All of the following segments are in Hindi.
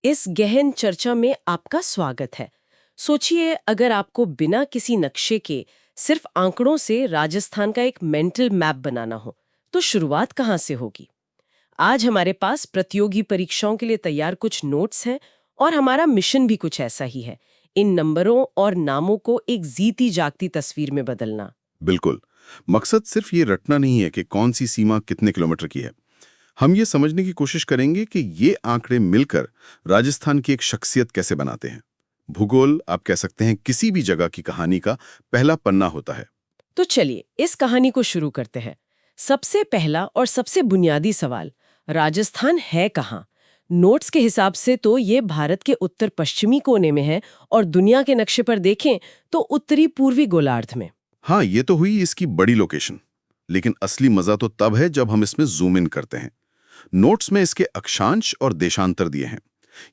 इस गहन चर्चा में आपका स्वागत है। सोचिए, अगर आपको बिना किसी नक्शे के सिर्फ आंकड़ों से राजस्थान का एक मेंटल मैप बनाना हो, तो शुरुआत कहाँ से होगी? आज हमारे पास प्रतियोगी परीक्षाओं के लिए तैयार कुछ नोट्स हैं और हमारा मिशन भी कुछ ऐसा ही है, इन नंबरों और नामों को एक जीती जागती तस्वीर में बदलना। बिल्कुल। मकसद सिर्फ ये रटना नहीं है कि कौन सी सीमा कितने किलोमीटर की है। हम ये समझने की कोशिश करेंगे कि ये आंकड़े मिलकर राजस्थान की एक शख्सियत कैसे बनाते हैं। भूगोल, आप कह सकते हैं, किसी भी जगह की कहानी का पहला पन्ना होता है। तो चलिए इस कहानी को शुरू करते हैं। सबसे पहला और सबसे बुनियादी सवाल, राजस्थान है कहाँ? नोट्स के हिसाब से तो ये भारत के उत्तर पश्चिमी कोने में है और दुनिया के नक्शे पर देखें तो उत्तरी पूर्वी गोलार्ध में। हाँ, ये तो हुई इसकी बड़ी लोकेशन। लेकिन असली मजा तो तब है जब हम इसमें जूम इन करते हैं। नोट्स में इसके अक्षांश और देशांतर दिए हैं।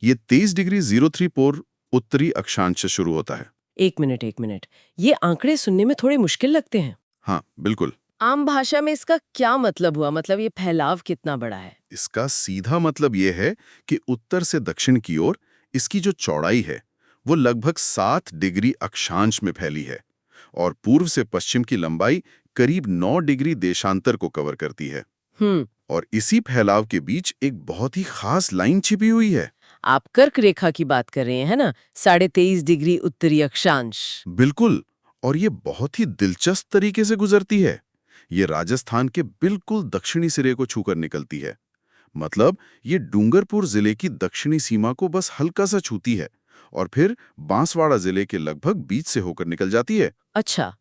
ये 23 डिग्री 03 उत्तरी अक्षांश से शुरू होता है। एक मिनट, ये आंकड़े सुनने में थोड़े मुश्किल लगते हैं। हाँ, बिल्कुल। आम भाषा में इसका क्या मतलब हुआ? मतलब ये फैलाव कितना बड़ा है? इसका सीधा मतलब ये है कि उत्तर से दक्षिण की ओर इसकी जो चौड़ाई है वो लगभग 7 डिग्री अक्षांश में फैली है और पूर्व से पश्चिम की लंबाई करीब 9 डिग्री देशांतर को कवर करती है। हम्म। और इसी फैलाव के बीच एक बहुत ही खास लाइन छिपी हुई है। आप कर्क रेखा की बात कर रहे हैं, है ना? 23.5 डिग्री उत्तरी अक्षांश। बिल्कुल। और ये बहुत ही दिलचस्प तरीके से गुजरती है। ये राजस्थान के बिल्कुल दक्षिणी सिरे को छूकर निकलती है। मतलब ये डूंगरपुर जिले की दक्षिणी सीमा को बस हल्का सा छूती है और फिर बांसवाड़ा जिले के लगभग बीच से होकर निकल जाती है। अच्छा,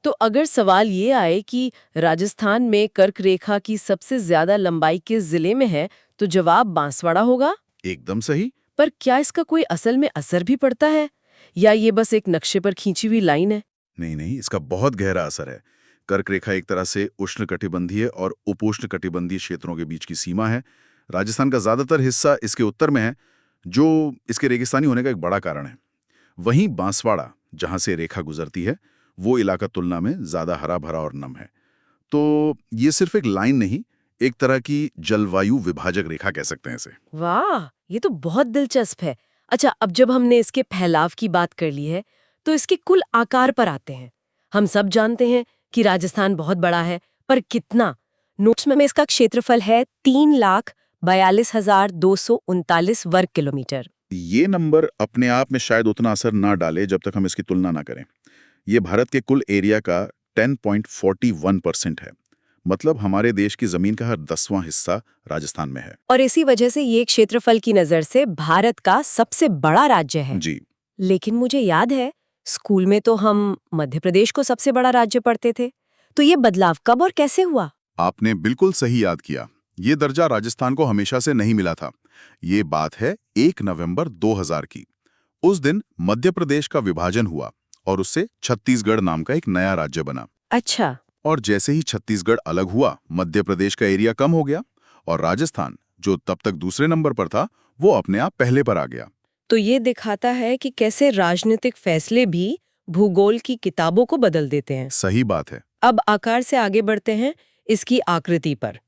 तो अगर सवाल ये आए कि राजस्थान में कर्क रेखा की सबसे ज्यादा लंबाई किस जिले में है, तो जवाब बांसवाड़ा होगा। एकदम सही। पर क्या इसका कोई असल में असर भी पड़ता है, या ये बस एक नक्शे पर खींची हुई लाइन है? नहीं नहीं, इसका बहुत गहरा असर है। कर्क रेखा एक तरह से उष्णकटिबंधीय और उपोष्णकटिबंधीय क्षेत्रों के बीच की सीमा है। राजस्थान का ज्यादातर हिस्सा इसके उत्तर में है, जो इसके रेगिस्तानी होने का एक बड़ा कारण है। वहीं बांसवाड़ा, जहां से रेखा गुजरती है, वो इलाका तुलना में ज्यादा हरा भरा और नम है। तो ये सिर्फ एक लाइन नहीं, एक तरह की जलवायु विभाजक रेखा कह सकते हैं इसे। वाह, ये तो बहुत दिलचस्प है। अच्छा, अब जब हमने इसके फैलाव की बात कर ली है, तो इसके कुल आकार पर आते हैं। हम सब जानते हैं कि राजस्थान बहुत बड़ा है, पर कितना? नोट्स में इसका क्षेत्रफल है 3,42,239 वर्ग किलोमीटर। ये नंबर अपने आप में शायद उतना असर ना डाले जब तक हम इसकी तुलना ना करें। ये भारत के कुल एरिया का 10.41% है। मतलब हमारे देश की जमीन का हर 10वां हिस्सा राजस्थान में है। और इसी वजह से ये क्षेत्रफल की नजर से भारत का सबसे बड़ा राज्य है। जी। लेकिन मुझे याद है, स्कूल में तो हम मध्य प्रदेश को सबसे बड़ा राज्य पढ़ते थे। तो ये बदलाव कब और कैसे हुआ? आपने बिल्कुल सही याद किया। ये दर्जा राजस्थान को हमेशा से नहीं मिला था। ये बात है 1 नवंबर 2000 की। उस दिन मध्य प्रदेश का विभाजन हुआ और उससे छत्तीसगढ़ नाम का एक नया राज्य बना। अच्छा। और जैसे ही छत्तीसगढ़ अलग हुआ, मध्य प्रदेश का एरिया कम हो गया और राजस्थान, जो तब तक दूसरे नंबर पर था, वो अपने आप पहले पर आ गया। तो ये दिखाता है कि कैसे राजनीतिक फैसले भी भूगोल की किताबों को बदल देते हैं। सही बात है। अब आकार से आगे बढ़ते हैं, इसकी आकृति पर।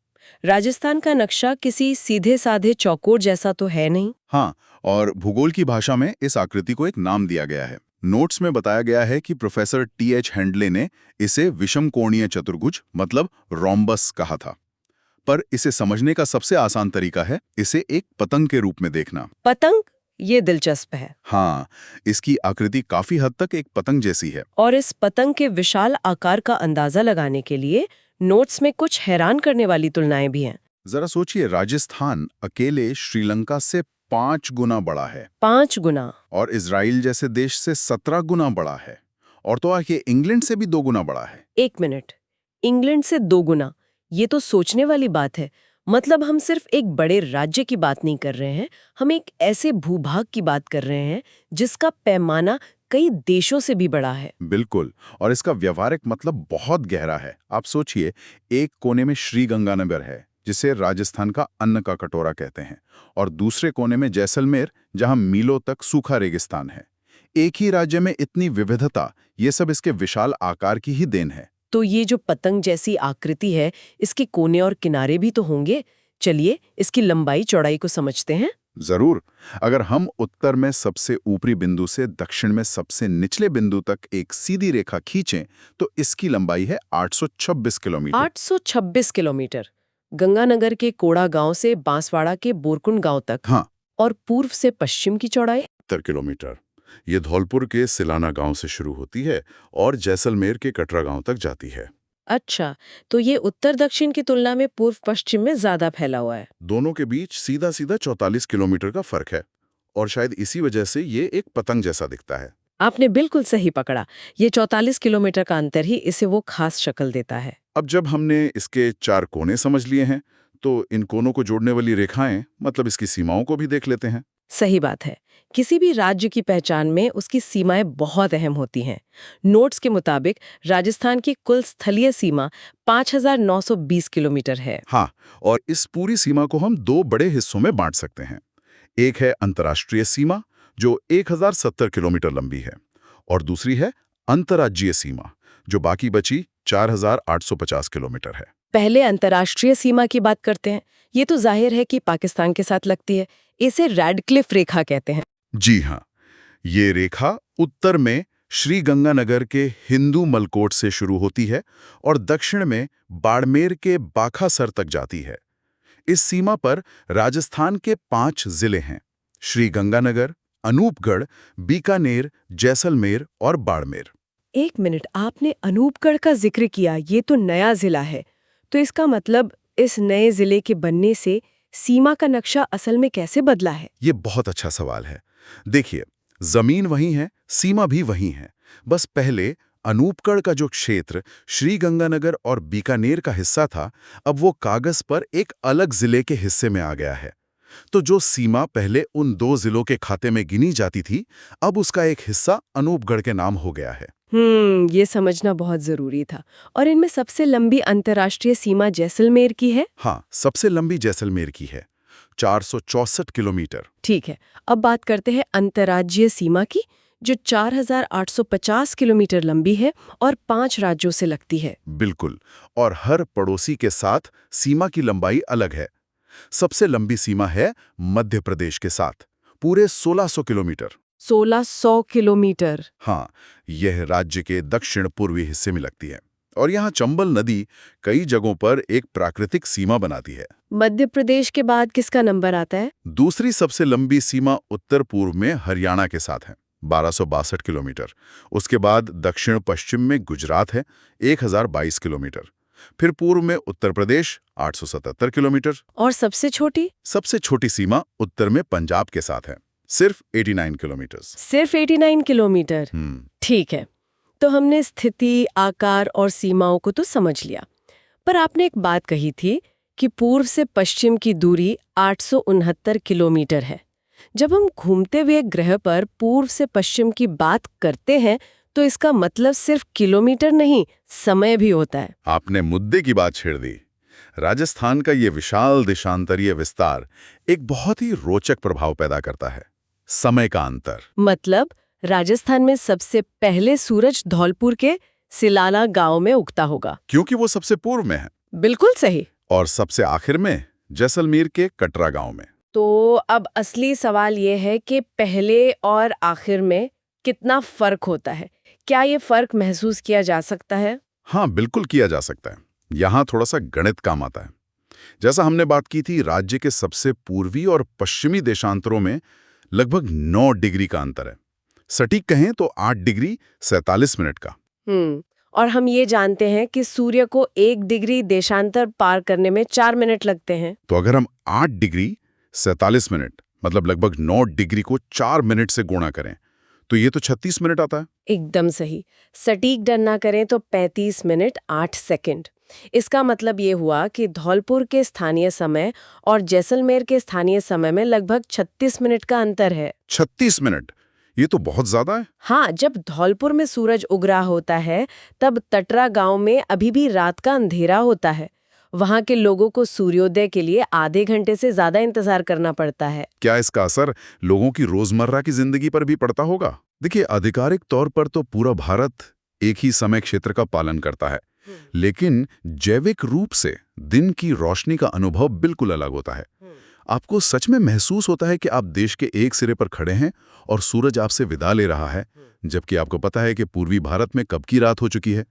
राजस्थान का नक्शा किसी सीधे साधे चौकोर जैसा तो है नहीं। हाँ, और भूगोल की भाषा में इस आकृति को एक नाम दिया गया है। नोट्स में बताया गया है कि प्रोफेसर टी.एच. हैंडले ने इसे विषमकोणीय चतुर्भुज मतलब रोम्बस कहा था। पर इसे समझने का सबसे आसान तरीका है इसे एक पतंग के रूप में देखना। पतंग? ये दिलचस्प है। हाँ, इसकी आकृति काफी हद तक एक पतंग जैसी है। और इस पतंग के विशाल आकार का अंदाजा लगाने के लिए नोट्स में कुछ हैरान करने वाली तुलनाएं भी हैं। जरा सोचिए, राजस्थान अकेले श्रीलंका से 5 गुना बड़ा है 5 गुना? और इजराइल जैसे देश से 17 गुना बड़ा है। और तो आके इंग्लैंड से भी 2 गुना बड़ा है। एक मिनट, इंग्लैंड से 2 गुना? ये तो सोचने वाली बात है। मतलब हम सिर्फ एक बड़े राज्य की बात नहीं कर रहे हैं, हम एक ऐसे भूभाग की बात कर रहे हैं जिसका पैमाना कई देशों से भी बड़ा है। बिल्कुल। और इसका व्यवहारिक मतलब बहुत गहरा है। आप सोचिए, एक कोने में श्री गंगानगर है, जिसे राजस्थान का अन्न का कटोरा कहते हैं, और दूसरे कोने में जैसलमेर, जहां मीलों तक सूखा रेगिस्तान है। एक ही राज्य में इतनी विविधता, ये सब इसके विशाल आकार की ही देन है। तो ये जो पतंग जैसी आकृति है, इसके कोने और किनारे भी तो होंगे। चलिए इसकी लंबाई चौड़ाई को समझते हैं। जरूर। अगर हम उत्तर में सबसे ऊपरी बिंदु से दक्षिण में सबसे निचले बिंदु तक एक सीधी रेखा खींचें तो इसकी लंबाई है 826 किलोमीटर। 826 किलोमीटर। गंगानगर के कोड़ा गांव से बांसवाड़ा के बोरकुंड गांव तक। हाँ, और पूर्व से पश्चिम की चौड़ाई 70 किलोमीटर। ये धौलपुर के सिलाना गांव से शुरू होती है और जैसलमेर के कटरा गांव तक जाती है। अच्छा, तो ये उत्तर दक्षिण की तुलना में पूर्व पश्चिम में ज्यादा फैला हुआ है। दोनों के बीच सीधा सीधा 44 किलोमीटर का फर्क है और शायद इसी वजह से ये एक पतंग जैसा दिखता है। आपने बिल्कुल सही पकड़ा। ये 44 किलोमीटर का अंतर ही इसे वो खास शक्ल देता है। अब जब हमने इसके 4 कोने समझ लिए हैं तो इन कोनों को जोड़ने वाली रेखाएं मतलब इसकी सीमाओं को भी देख लेते हैं। सही बात है। किसी भी राज्य की पहचान में उसकी सीमाएं बहुत अहम होती हैं। नोट्स के मुताबिक राजस्थान की कुल स्थलीय सीमा 5,920 किलोमीटर है। हाँ, और इस पूरी सीमा को हम 2 बड़े हिस्सों में बांट सकते हैं। एक है अंतर्राष्ट्रीय सीमा जो 1070 किलोमीटर लंबी है और दूसरी है अंतर्राज्यीय सीमा जो बाकी बची 4850 किलोमीटर है। पहले अंतर्राष्ट्रीय सीमा की बात करते हैं। ये तो जाहिर है कि पाकिस्तान के साथ लगती है। इसे रैडक्लिफ रेखा कहते हैं। जी हाँ, ये रेखा उत्तर में श्री गंगानगर के हिंदू मलकोट से शुरू होती है और दक्षिण में बाड़मेर के बाखासर तक जाती है। इस सीमा पर राजस्थान के 5 जिले हैं: श्री गंगानगर, अनूपगढ़, बीकानेर, जैसलमेर और बाड़मेर। एक मिनट, आपने अनूपगढ़ का जिक्र किया। ये तो नया जिला है। तो इसका मतलब इस नए जिले के बनने से सीमा का नक्शा असल में कैसे बदला है? ये बहुत अच्छा सवाल है। देखिए, जमीन वही है, सीमा भी वही है। बस पहले अनूपगढ़ का जो क्षेत्र श्री गंगानगर और बीकानेर का हिस्सा था, अब वो कागज पर एक अलग जिले के हिस्से में आ गया है। तो जो सीमा पहले उन 2 जिलों के खाते में गिनी जाती थी, अब उसका एक हिस्सा अनूपगढ़ के नाम हो गया है। ये समझना बहुत जरूरी था। और इनमें सबसे लंबी अंतर्राष्ट्रीय सीमा जैसलमेर की है? हाँ, सबसे लंबी जैसलमेर की है, 464 किलोमीटर। ठीक है। अब बात करते हैं अंतर्राज्यीय सीमा की, जो 4,850 किलोमीटर लंबी है और 5 राज्यों से लगती है। बिल्कुल, और हर पड़ोसी के साथ सीमा की लंबाई अलग है। सबसे लंबी सीमा है मध्य प्रदेश के साथ, पूरे 1600 किलोमीटर। 1600 किलोमीटर। हाँ, यह राज्य के दक्षिण पूर्वी हिस्से में लगती है और यहाँ चंबल नदी कई जगहों पर एक प्राकृतिक सीमा बनाती है। मध्य प्रदेश के बाद किसका नंबर आता है? दूसरी सबसे लंबी सीमा उत्तर पूर्व में हरियाणा के साथ है, 1262 किलोमीटर। उसके बाद दक्षिण पश्चिम में गुजरात है, 1022 किलोमीटर। फिर पूर्व में उत्तर प्रदेश, 877 किलोमीटर। और सबसे छोटी? सबसे छोटी सीमा उत्तर में पंजाब के साथ है, सिर्फ 89 किलोमीटर। सिर्फ 89 किलोमीटर। ठीक है। तो हमने स्थिति, आकार और सीमाओं को तो समझ लिया। पर आपने एक बात कही थी कि पूर्व से पश्चिम की दूरी 869 किलोमीटर है। जब हम घूमते हुए ग्रह पर पूर्व से पश्चिम की बात करते हैं तो इसका मतलब सिर्फ किलोमीटर नहीं, समय भी होता है। आपने मुद्दे की बात छेड़ दी। राजस्थान का ये विशाल देशांतरीय विस्तार एक बहुत ही रोचक प्रभाव पैदा करता है, समय का अंतर। मतलब राजस्थान में सबसे पहले सूरज धौलपुर के सिलाना गांव में उगता होगा, क्योंकि वो सबसे पूर्व में है। बिल्कुल सही। और सबसे आखिर में जैसलमेर के कटरा गांव में। तो अब असली सवाल ये है कि पहले और आखिर में कितना फर्क होता है? क्या ये फर्क महसूस किया जा सकता है? हाँ, बिल्कुल किया जा सकता है। यहाँ थोड़ा सा गणित काम आता है। जैसा हमने बात की थी, राज्य के सबसे पूर्वी और पश्चिमी देशांतरों में लगभग 9 डिग्री का अंतर है। सटीक कहें तो 8 डिग्री 47 मिनट का। और हम ये जानते हैं कि सूर्य को 1 डिग्री देशांतर पार करने में 4 मिनट लगते हैं। तो अगर हम 8 डिग्री 47 मिनट मतलब लगभग 9 डिग्री को 4 मिनट से गुणा करें तो ये तो 36 मिनट आता है। एकदम सही। सटीक गणना करें तो 35 मिनट 8 सेकंड। इसका मतलब ये हुआ कि धौलपुर के स्थानीय समय और जैसलमेर के स्थानीय समय में लगभग 36 मिनट का अंतर है। 36 मिनट, ये तो बहुत ज्यादा है। हाँ, जब धौलपुर में सूरज उग रहा होता है तब तटरा गांव में अभी भी रात का अंधेरा होता है। वहां के लोगों को सूर्योदय के लिए आधे घंटे से ज्यादा इंतजार करना पड़ता है। क्या इसका असर लोगों की रोजमर्रा की जिंदगी पर भी पड़ता होगा? देखिए, आधिकारिक तौर पर तो पूरा भारत एक ही समय क्षेत्र का पालन करता है, लेकिन जैविक रूप से दिन की रोशनी का अनुभव बिल्कुल अलग होता है। आपको सच में महसूस होता है कि आप देश के एक सिरे पर खड़े हैं और सूरज आपसे विदा ले रहा है, जबकि आपको पता है कि पूर्वी भारत में कब की रात हो चुकी है।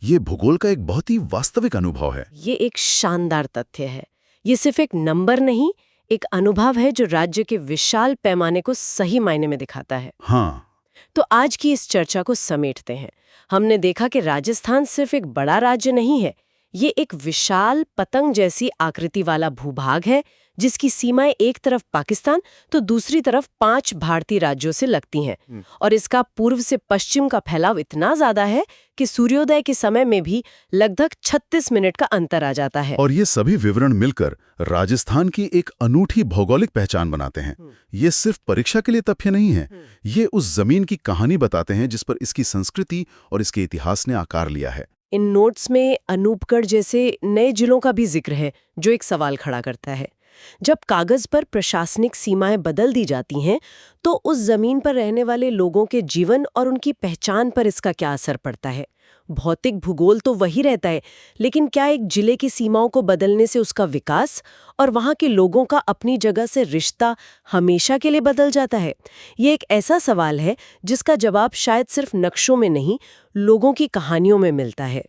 ये भूगोल का एक बहुत ही वास्तविक अनुभव है। ये एक शानदार तथ्य है। ये सिर्फ एक नंबर नहीं, एक अनुभव है जो राज्य के विशाल पैमाने को सही मायने में दिखाता है। हाँ, तो आज की इस चर्चा को समेटते हैं। हमने देखा कि राजस्थान सिर्फ एक बड़ा राज्य नहीं है, ये एक विशाल पतंग जैसी आकृति वाला भूभाग है जिसकी सीमाएं एक तरफ पाकिस्तान तो दूसरी तरफ 5 भारतीय राज्यों से लगती हैं। और इसका पूर्व से पश्चिम का फैलाव इतना ज्यादा है कि सूर्योदय के समय में भी लगभग 36 मिनट का अंतर आ जाता है। और ये सभी विवरण मिलकर राजस्थान की एक अनूठी भौगोलिक पहचान बनाते हैं। ये सिर्फ परीक्षा के लिए तथ्य नहीं है, ये उस जमीन की कहानी बताते हैं जिस पर इसकी संस्कृति और इसके इतिहास ने आकार लिया है। इन नोट्स में अनूपगढ़ जैसे नए जिलों का भी जिक्र है, जो एक सवाल खड़ा करता है। जब कागज पर प्रशासनिक सीमाएं बदल दी जाती हैं, तो उस जमीन पर रहने वाले लोगों के जीवन और उनकी पहचान पर इसका क्या असर पड़ता है? भौतिक भूगोल तो वही रहता है, लेकिन क्या एक जिले की सीमाओं को बदलने से उसका विकास और वहां के लोगों का अपनी जगह से रिश्ता हमेशा के लिए बदल जाता है? ये एक ऐसा सवाल है जिसका जवाब शायद सिर्फ नक्शों में नहीं, लोगों की कहानियों में मिलता है।